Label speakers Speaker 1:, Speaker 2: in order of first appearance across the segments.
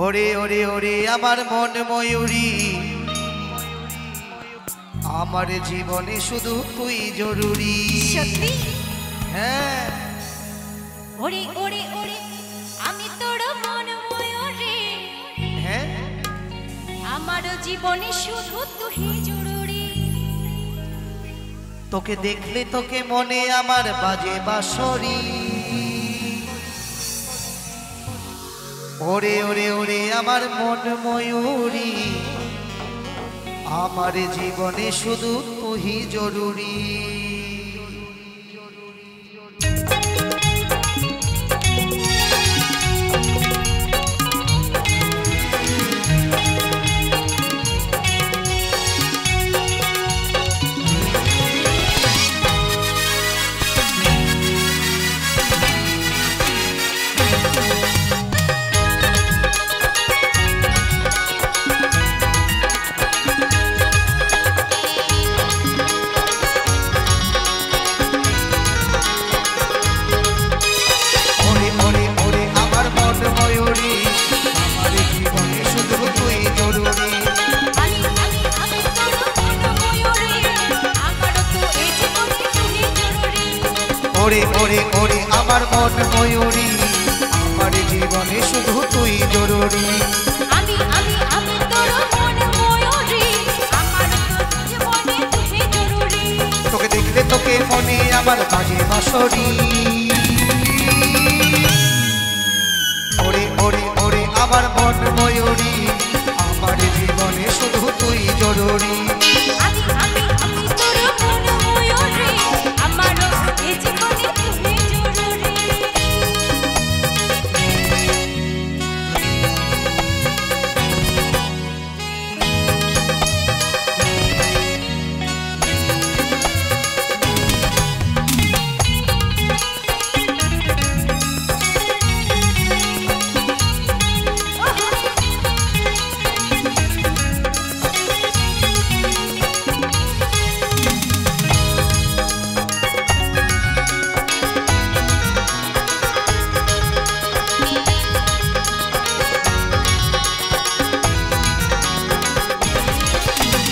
Speaker 1: ওরে ওরে ওরে আমার মন ময়ূরী, আমার জীবনে শুধু তুই জরুরি।
Speaker 2: সত্যি?
Speaker 1: হ্যাঁ।
Speaker 2: ওরে ওরে ওরে আমি তোর মন ময়ূরী,
Speaker 1: হ্যাঁ,
Speaker 2: আমার জীবনে শুধু তুই জরুরি।
Speaker 1: তোকে দেখলে তোকে মনে আমার বাজে বাঁশরি। ওরে ওরে ওরে আমার মন ময়ূরী, আমার জীবনে শুধু তুই জরুরি। ওরে ওরে ওরে আমার মন ময়ূরী, আমার জীবনে শুধু তুই জরুরি।
Speaker 2: আমি আমি আমি তোর মন ময়ূরী, আমার জীবনে তুই জরুরি।
Speaker 1: তোকে দেখলে তোকে মনে আমার বাজে বাঁশরি। ওরে ওরে ওরে আমার মন ময়ূরী, আমার জীবনে শুধু তুই জরুরি।
Speaker 2: আমি আমি আমি তোর মন ময়ূরী, আমার জীবনে তুই জরুরি।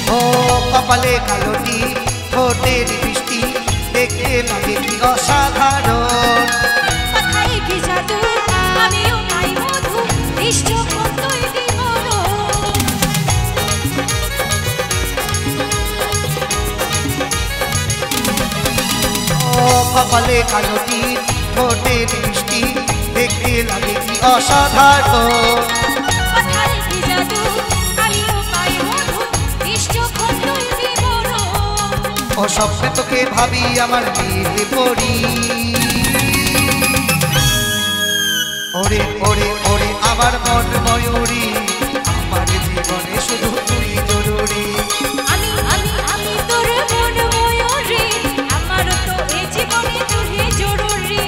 Speaker 1: ও কপালে কালোটি, ঠোঁটের বৃষ্টি, দেখতে লাগে কি অসাধারণ।
Speaker 2: কথায় কি জাদু, আমিও পাই মধু, ইষ্ট কতই বিবরণ।
Speaker 1: ও কপালে কালোটি, ঠোঁটের বৃষ্টি, দেখতে লাগে কি অসাধারণ।
Speaker 2: কথায় কি জাদু, আমিও পাই মধু, ইষ্ট কতই বিবরণ।
Speaker 1: ও স্বপ্নে তোকে ভাবি আমার বিয়ে পড়ি। ওরে ওরে ওরে আমার মন ময়ূরী, আমার জীবনে শুধু তুই জরুরি।
Speaker 2: আমি আমি আমি তোর মন ময়ূরী, আমার তো এই জীবনে তুই জরুরি।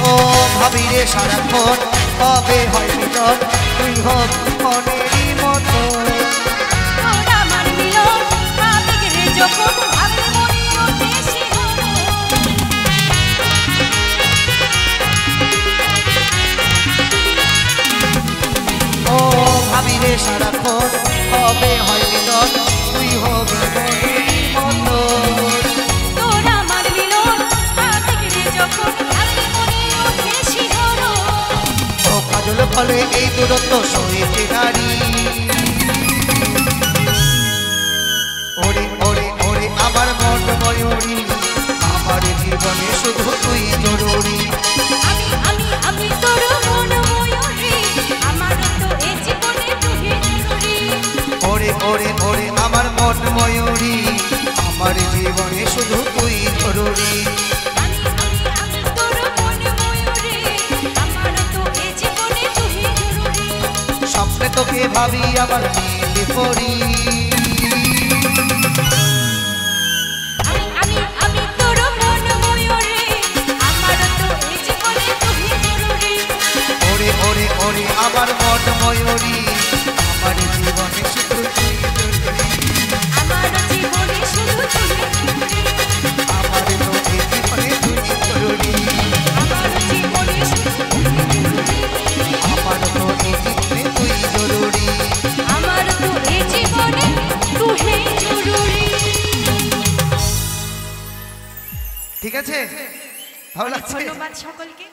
Speaker 1: ও ভাবি রে সারাক্ষণ কবে হয় মিলন, তুই হোক মনেরই মতো।
Speaker 2: তোরা আমার মিলন, আবেগে যখন ভাবে মনে ওঠে শিহরণ।
Speaker 1: ও ভাবি রে সারাক্ষণ কবে হয় মিলন, তুই হবি মনেরই মতো।
Speaker 2: তোরা আমার মিলন, আবেগে যখন ভাবে মনে ওঠে শিহরণ।
Speaker 1: ও কাজল ফলে এই দূরত্ব সইতে নারী। ওরে ওরে ওরে আমার মন ময়ূরী, আমার জীবনে শুধু তুই জরুরি।
Speaker 2: আমি আমি আমি তোর মন ময়ূরী, আমার তো এই জীবনে তুই জরুরি।
Speaker 1: ওরে ওরে ওরে আমার মন ময়ূরী, আমার জীবনে শুধু তুই জরুরি।
Speaker 2: আমি আমি আমি তোর মন ময়ূরী, আমার তো এই জীবনে তুই
Speaker 1: তোকে ভাবি আমার নীল পরি।
Speaker 2: আমি তোর মন ময়ূরী, আমার তো এই জীবনে তুই জরুরি।
Speaker 1: ওরে ওরে ওরে আমার মন ময়ূরী, আমার জীবনে শুধু তুই জরুরি।
Speaker 2: আমার জীবনে শুধু তুই জরুরি।
Speaker 1: আমার তো এই জীবনে তুই জরুরি।
Speaker 2: আমার জীবনে শুধু তুই জরুরি।
Speaker 1: আমার তো এই জীবনে তুই জরুরি।
Speaker 2: আমার তো এই জীবনে তুই জরুরি।
Speaker 1: ঠিক আছে, ভালো লাগছে?
Speaker 2: ধন্যবাদ সকলকে।